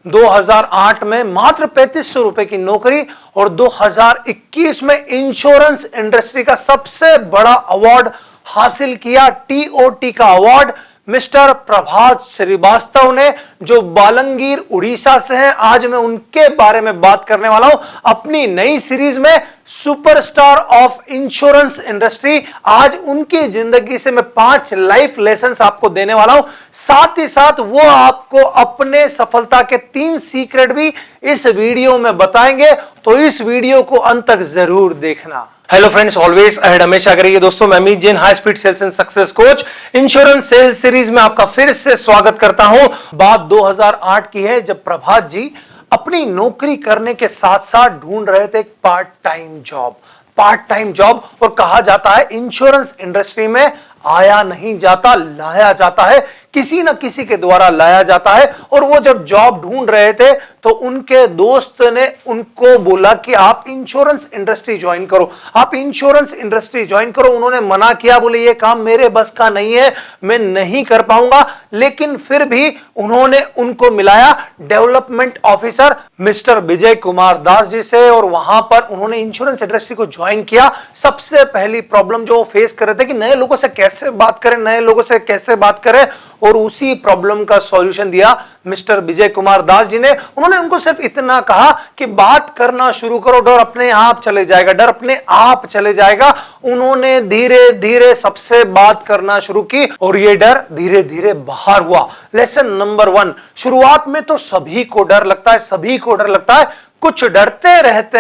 2008 में मात्र 3500 रुपए की नौकरी और 2021 में इंश्योरेंस इंडस्ट्री का सबसे बड़ा अवार्ड हासिल किया, टीओटी का अवार्ड मिस्टर प्रभात श्रीवास्तव ने, जो बालंगीर उड़ीसा से हैं। आज मैं उनके बारे में बात करने वाला हूं अपनी नई सीरीज में, सुपरस्टार ऑफ इंश्योरेंस इंडस्ट्री। आज उनकी जिंदगी से मैं 5 लाइफ लेसन्स आपको देने वाला हूं, साथ ही साथ वो आपको अपने सफलता के 3 सीक्रेट भी इस वीडियो में बताएंगे, तो इस वीडियो को अंत तक जरूर देखना। हेलो फ्रेंड्स, ऑलवेज अहेड हमेशा करिए दोस्तों। मैं Amit Jain, high speed sales and success coach, insurance sales series में आपका फिर से स्वागत करता हूं। बात 2008 की है, जब प्रभात जी अपनी नौकरी करने के साथ साथ ढूंढ रहे थे एक पार्ट टाइम जॉब। और कहा जाता है इंश्योरेंस इंडस्ट्री में आया नहीं जाता, लाया जाता है, किसी ना किसी के द्वारा लाया जाता है। और वो जब जॉब ढूंढ रहे थे तो उनके दोस्त ने उनको बोला कि आप इंश्योरेंस इंडस्ट्री ज्वाइन करो, आप इंश्योरेंस इंडस्ट्री ज्वाइन करो। उन्होंने मना किया, बोले ये काम मेरे बस का नहीं है, मैं नहीं कर पाऊंगा। लेकिन फिर भी उन्होंने उनको मिलाया development officer mister Vijay Kumar Das ji से, और वहां पर उन्होंने इंश्योरेंस इंडस्ट्री को ज्वाइन किया। सबसे पहली प्रॉब्लम जो वो फेस कर रहे थे कि नए लोगों से कैसे बात करें, और उसी प्रॉब्लम का सॉल्यूशन दिया मिस्टर विजय कुमार दास जी ने। उन्होंने उनको सिर्फ इतना कहा कि बात करना शुरू करो, डर अपने आप चले जाएगा। उन्होंने धीरे धीरे सबसे बात करना शुरू की और ये डर धीरे धीरे बाहर हुआ। लेसन नंबर 1, शुरुआत में तो सभी को डर लगता है, कुछ डरते रहते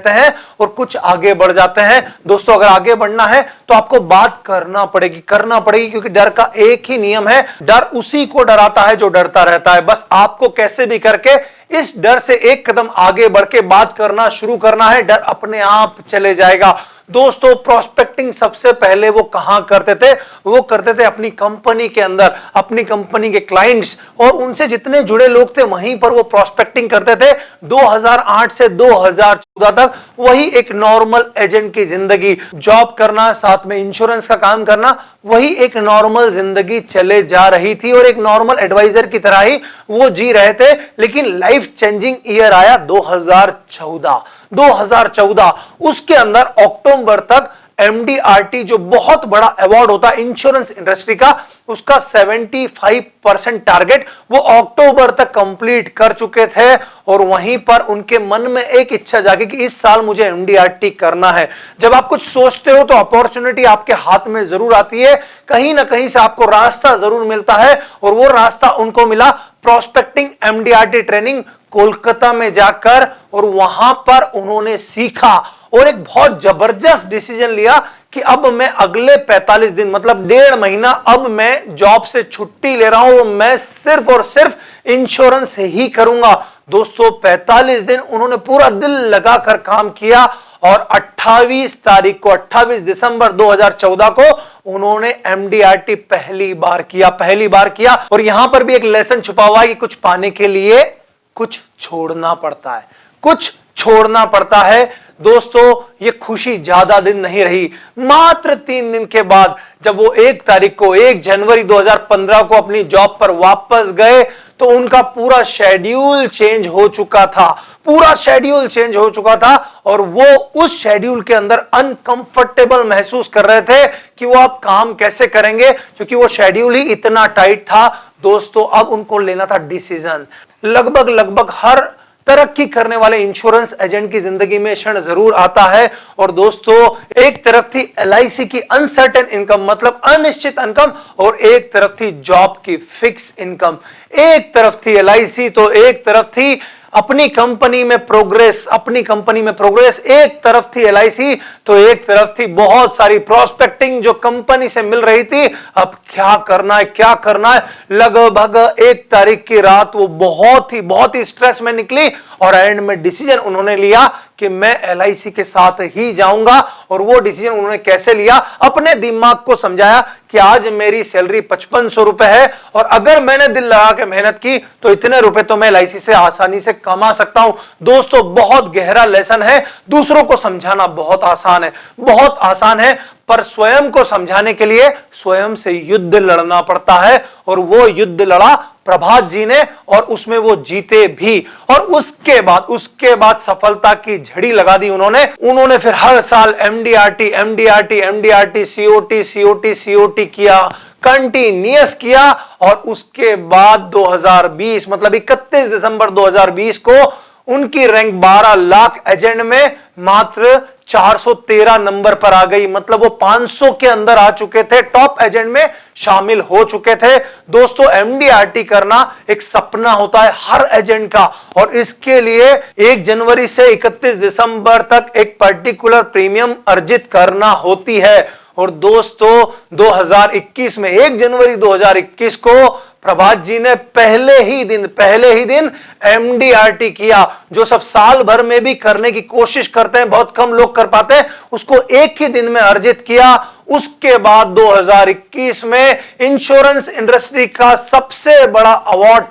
हैं और कुछ आगे बढ़ जाते हैं। दोस्तों, अगर आगे बढ़ना है तो आपको बात करना पड़ेगी, क्योंकि डर का एक ही नियम है, डर उसी को डराता है जो डरता रहता है। बस आपको कैसे भी करके इस डर से एक कदम आगे बढ़ के बात करना शुरू करना है, डर अपने आप चले जाएगा। दोस्तों, प्रोस्पेक्टिंग सबसे पहले वो कहां करते थे? वो करते थे अपनी कंपनी के अंदर, अपनी कंपनी के क्लाइंट्स और उनसे जितने जुड़े लोग थे वहीं पर वो प्रोस्पेक्टिंग करते थे। 2008 से 2014 तक वही एक नॉर्मल एजेंट की जिंदगी, जॉब करना, साथ में इंश्योरेंस का काम करना, वही एक नॉर्मल जिंदगी चले जा रही थी और एक नॉर्मल एडवाइजर की तरह ही वो जी रहे थे। लेकिन लाइफ चेंजिंग ईयर आया 2014। उसके अंदर अक्टूबर तक एमडीआरटी, जो बहुत बड़ा अवार्ड होता है इंश्योरेंस इंडस्ट्री का, उसका 75% टारगेट वो अक्टूबर तक कंप्लीट कर चुके थे। और वहीं पर उनके मन में एक इच्छा जागी कि इस साल मुझे एमडीआरटी करना है। जब आप कुछ सोचते हो तो अपॉर्चुनिटी आपके हाथ में जरूर आती है, कहीं ना कहीं से आपको रास्ता जरूर मिलता है, और वो रास्ता उनको मिला प्रोस्पेक्टिंग एमडीआरटी ट्रेनिंग कोलकाता में जाकर। और वहां पर उन्होंने सीखा और एक बहुत जबरदस्त डिसीजन लिया कि अब मैं अगले 45 दिन, मतलब 1.5 महीना, अब मैं जॉब से छुट्टी ले रहा हूं, मैं सिर्फ और सिर्फ इंश्योरेंस ही करूंगा। दोस्तों, 45 दिन उन्होंने पूरा दिल लगाकर काम किया और 28 दिसंबर 2014 को उन्होंने एमडीआरटी पहली बार किया। और यहां पर भी एक लेसन छुपा हुआ है कि कुछ पाने के लिए कुछ छोड़ना पड़ता है। दोस्तों, ये खुशी ज्यादा दिन नहीं रही। मात्र 3 दिन के बाद जब वो 1 जनवरी 2015 को अपनी जॉब पर वापस गए तो उनका पूरा शेड्यूल चेंज हो चुका था, और वो उस शेड्यूल के अंदर अनकंफर्टेबल महसूस कर रहे थे कि वो अब काम कैसे करेंगे, क्योंकि वो शेड्यूल ही इतना टाइट था। दोस्तों, अब उनको लेना था डिसीजन। लगभग हर तरक्की करने वाले इंश्योरेंस एजेंट की जिंदगी में क्षण जरूर आता है। और दोस्तों, एक तरफ थी एलआईसी की अनसर्टेन इनकम, मतलब अनिश्चित इनकम, और एक तरफ थी जॉब की फिक्स इनकम। एक तरफ थी एलआईसी तो एक तरफ थी अपनी कंपनी में प्रोग्रेस, एक तरफ थी एलआईसी तो एक तरफ थी बहुत सारी प्रोस्पेक्टिंग जो कंपनी से मिल रही थी। अब क्या करना है। लगभग 1 तारीख की रात वो बहुत ही स्ट्रेस में निकली और एंड में डिसीजन उन्होंने लिया कि मैं एलआईसी के साथ ही जाऊंगा। और वो डिसीजन उन्होंने कैसे लिया? अपने दिमाग को समझाया कि आज मेरी सैलरी 5500 रुपए है और अगर मैंने दिल लगा के मेहनत की तो इतने रुपए तो मैं एलआईसी से आसानी से कमा सकता हूं। दोस्तों, बहुत गहरा लेसन है। दूसरों को समझाना बहुत आसान है, पर स्वयं को समझाने के लिए स्वयं से युद्ध लड़ना पड़ता है, और वो युद्ध लड़ा प्रभात जी ने, और उसमें वो जीते भी। और उसके बाद सफलता की झड़ी लगा दी उन्होंने फिर हर साल MDRT MDRT MDRT COT COT COT किया, कंटिन्यूअस किया। और उसके बाद 2020 मतलब 31 दिसंबर 2020 को उनकी रैंक 12 लाख एजेंट में मात्र 413 नंबर पर आ गई। मतलब वो 500 के अंदर आ चुके थे, टॉप एजेंट में शामिल हो चुके थे। दोस्तों, एमडीआरटी करना एक सपना होता है हर एजेंट का, और इसके लिए 1 जनवरी से 31 दिसंबर तक एक पर्टिकुलर प्रीमियम अर्जित करना होती है। और दोस्तों, 2021 में 1 जनवरी 2021 को प्रभात जी ने पहले ही दिन एमडीआरटी किया, जो सब साल भर में भी करने की कोशिश करते हैं, बहुत कम लोग कर पाते हैं, उसको एक ही दिन में अर्जित किया। उसके बाद 2021 में इंश्योरेंस इंडस्ट्री का सबसे बड़ा award,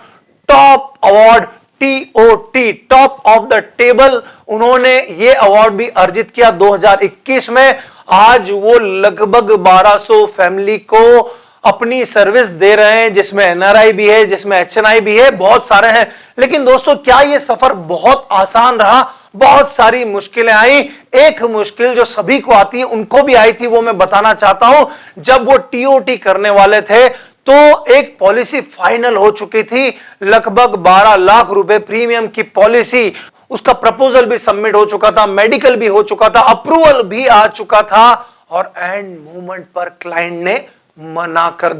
top award TOT, top of the table, उन्होंने ये अवार्ड भी अर्जित किया 2021 में। आज वो लगभग 1200 फैमिली को अपनी सर्विस दे रहे हैं, जिसमें एनआरआई भी है, जिसमें एचएनआई भी है, बहुत सारे हैं। लेकिन दोस्तों, क्या ये सफर बहुत आसान रहा? बहुत सारी मुश्किलें आई। एक मुश्किल जो सभी को आती है, उनको भी आई थी, वो मैं बताना चाहता हूं। जब वो टीओटी करने वाले थे तो एक पॉलिसी फाइनल हो चुकी थी, लगभग 12 लाख रुपए प्रीमियम की पॉलिसी। उसका प्रपोजल भी सबमिट हो चुका था, मेडिकल भी हो चुका था, अप्रूवल भी आ चुका था, और एंड मोमेंट पर क्लाइंट ने मना कर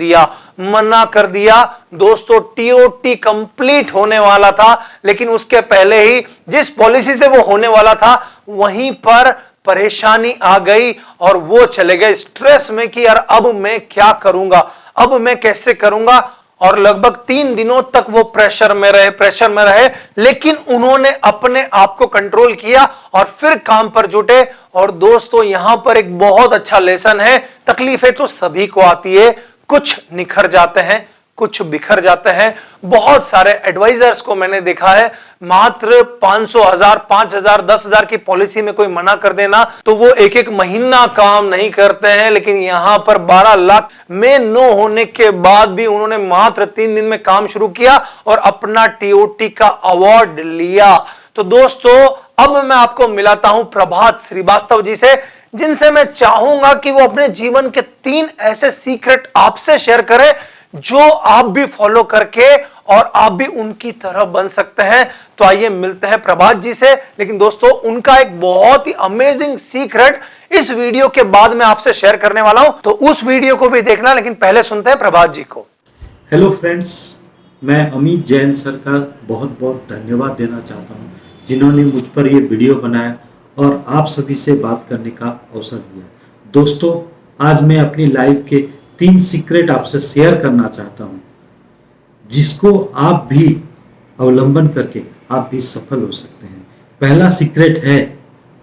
दिया। दोस्तों, टीओटी कंप्लीट होने वाला था, लेकिन उसके पहले ही जिस पॉलिसी से वो होने वाला था, वहीं पर परेशानी आ गई, और वो चले गए स्ट्रेस में कि यार अब मैं क्या करूंगा, अब मैं कैसे करूंगा। और लगभग 3 दिनों तक वो प्रेशर में रहे, लेकिन उन्होंने अपने आप को कंट्रोल किया और फिर काम पर जुटे। और दोस्तों, यहां पर एक बहुत अच्छा लेसन है, तकलीफें तो सभी को आती है, कुछ निखर जाते हैं, कुछ बिखर जाते हैं। बहुत सारे एडवाइजर्स को मैंने देखा है, मात्र 500, 1000, 5000, 10,000 की पॉलिसी में कोई मना कर देना तो वो एक महीना काम नहीं करते हैं। लेकिन यहां पर 12 लाख में नो होने के बाद भी उन्होंने मात्र 3 दिन में काम शुरू किया और अपना टीओटी का अवार्ड लिया। तो दोस्तों, अब मैं आपको मिलाता हूं प्रभात श्रीवास्तव जी से, जिनसे मैं चाहूंगा कि वो अपने जीवन के 3 ऐसे सीक्रेट आपसे शेयर करें, जो आप भी फॉलो करके और आप भी उनकी तरह बन सकते हैं। तो आइए मिलते हैं प्रभात जी से। लेकिन दोस्तों, उनका एक बहुत ही अमेजिंग सीक्रेट इस वीडियो के बाद मैं आपसे शेयर करने वाला हूं, तो उस वीडियो को भी देखना। लेकिन पहले सुनते हैं प्रभात जी को। हेलो फ्रेंड्स, मैं अमित जैन सर का बहुत बहुत धन्यवाद देना चाहता हूं, जिन्होंने मुझ पर यह वीडियो बनाया और आप सभी से बात करने का अवसर दिया। दोस्तों, आज मैं अपनी लाइफ के 3 सीक्रेट आपसे शेयर करना चाहता हूं, जिसको आप भी अवलंबन करके आप भी सफल हो सकते हैं। पहला सीक्रेट है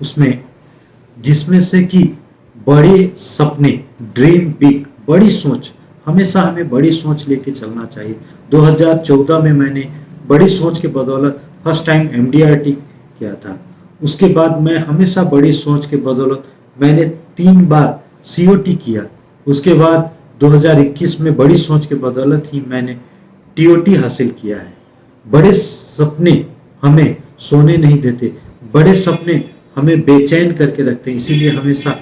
उसमें, जिसमें से कि बड़े सपने, ड्रीम बिग, बड़ी सोच, हमेशा हमें बड़ी सोच लेके चलना चाहिए। 2014 में मैंने बड़ी सोच के बदौलत फर्स्ट टाइम एमडीआरटी किया था। उसके बाद मैं हमेशा बड़ी सोच के बदौलत मैंने 3 बार सीओटी किया। उसके बाद 2021 में बड़ी सोच के बदौलत ही मैंने टीओटी हासिल किया है। बड़े सपने हमें सोने नहीं देते, बड़े सपने हमें बेचैन करके रखते हैं, इसीलिए हमेशा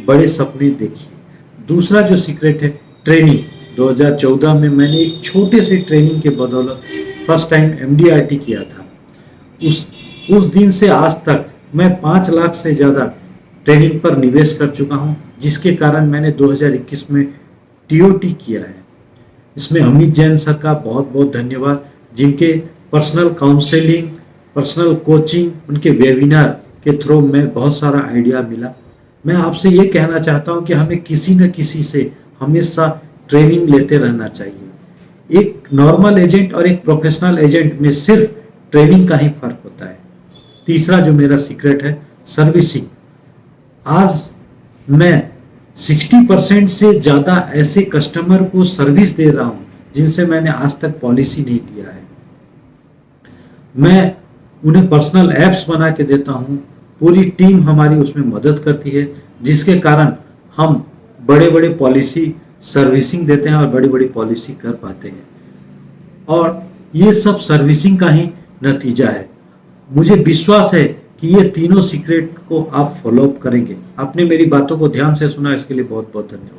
बड़े सपने देखिए। दूसरा जो सीक्रेट है, ट्रेनिंग। 2014 में मैंने एक छोटे से ट्रेनिंग के बदौलत फर्स्ट टाइम एमडीआरटी किया था। उस दिन से आज तक मैं 5 लाख से ज़्यादा ट्रेनिंग पर निवेश कर चुका हूं, जिसके कारण मैंने 2021 में टीओटी किया है। इसमें अमित जैन सर का बहुत बहुत धन्यवाद, जिनके पर्सनल काउंसलिंग, पर्सनल कोचिंग, उनके वेबिनार के थ्रू में बहुत सारा आइडिया मिला। मैं आपसे ये कहना चाहता हूं कि हमें किसी न किसी से हमेशा ट्रेनिंग लेते रहना चाहिए। एक नॉर्मल एजेंट और एक प्रोफेशनल एजेंट में सिर्फ ट्रेनिंग का ही फर्क होता है। तीसरा जो मेरा सीक्रेट है, सर्विसिंग। आज मैं 60% से ज़्यादा ऐसे कस्टमर को सर्विस दे रहा हूं, जिनसे मैंने आज तक पॉलिसी नहीं लिया है। मैं उन्हें पर्सनल ऐप्स बना के देता हूं, पूरी टीम हमारी उसमें मदद करती है, जिसके कारण हम बड़े बड़े पॉलिसी सर्विसिंग देते हैं और बड़ी बड़ी पॉलिसी कर पाते हैं, और ये सब सर्विसिंग का ही नतीजा है। मुझे विश्वास है कि ये तीनों सीक्रेट को आप फॉलो अप करेंगे। आपने मेरी बातों को ध्यान से सुना, इसके लिए बहुत बहुत धन्यवाद।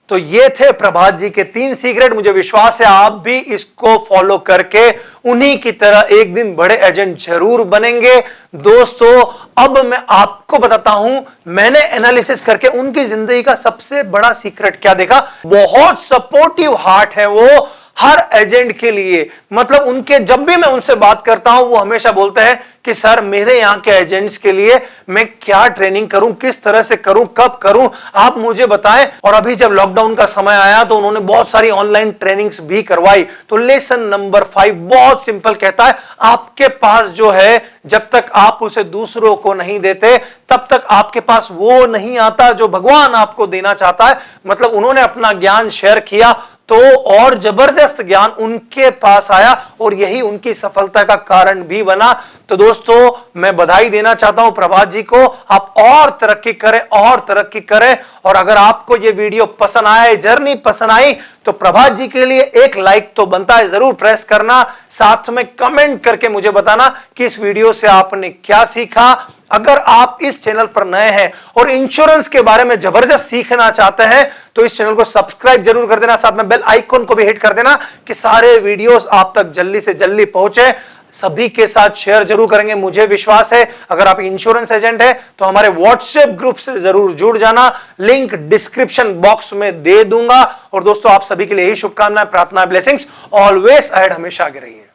तो ये थे प्रभात जी के 3 सीक्रेट। मुझे विश्वास है आप भी इसको फॉलो करके उन्हीं की तरह एक दिन बड़े एजेंट जरूर बनेंगे। दोस्तों, अब मैं आपको बताता हूं, मैंने एनालिसिस करके उनकी जिंदगी का सबसे बड़ा सीक्रेट क्या देखा। बहुत सपोर्टिव हार्ट है वो हर एजेंट के लिए। मतलब उनके, जब भी मैं उनसे बात करता हूं, वो हमेशा बोलते हैं कि सर मेरे यहां के एजेंट्स के लिए मैं क्या ट्रेनिंग करूं, किस तरह से करूं, कब करूं, आप मुझे बताएं। और अभी जब लॉकडाउन का समय आया तो उन्होंने बहुत सारी ऑनलाइन ट्रेनिंग्स भी करवाई। तो लेसन नंबर 5 बहुत सिंपल कहता है, आपके पास जो है, जब तक आप उसे दूसरों को नहीं देते तब तक आपके पास वो नहीं आता जो भगवान आपको देना चाहता है। मतलब उन्होंने अपना ज्ञान शेयर किया तो और जबरदस्त ज्ञान उनके पास आया और यही उनकी सफलता का कारण भी बना। तो दोस्तों, मैं बधाई देना चाहता हूं प्रभात जी को। आप और तरक्की करें, और तरक्की करें। और अगर आपको यह वीडियो पसंद आया, जर्नी पसंद आई, तो प्रभात जी के लिए एक लाइक तो बनता है, जरूर प्रेस करना। साथ में कमेंट करके मुझे बताना कि इस वीडियो से आपने क्या सीखा। अगर आप इस चैनल पर नए हैं और इंश्योरेंस के बारे में जबरदस्त सीखना चाहते हैं तो इस चैनल को सब्सक्राइब जरूर कर देना, साथ में बेल आइकन को भी हिट कर देना कि सारे वीडियोस आप तक जल्दी से जल्दी पहुंचे। सभी के साथ शेयर जरूर करेंगे। मुझे विश्वास है अगर आप इंश्योरेंस एजेंट है तो हमारे व्हाट्सएप ग्रुप से जरूर जुड़ जाना, लिंक डिस्क्रिप्शन बॉक्स में दे दूंगा। और दोस्तों, आप सभी के लिए यही शुभकामनाएं, प्रार्थना, ब्लेसिंग्स। ऑलवेज अहेड, हमेशा आगे रहिए।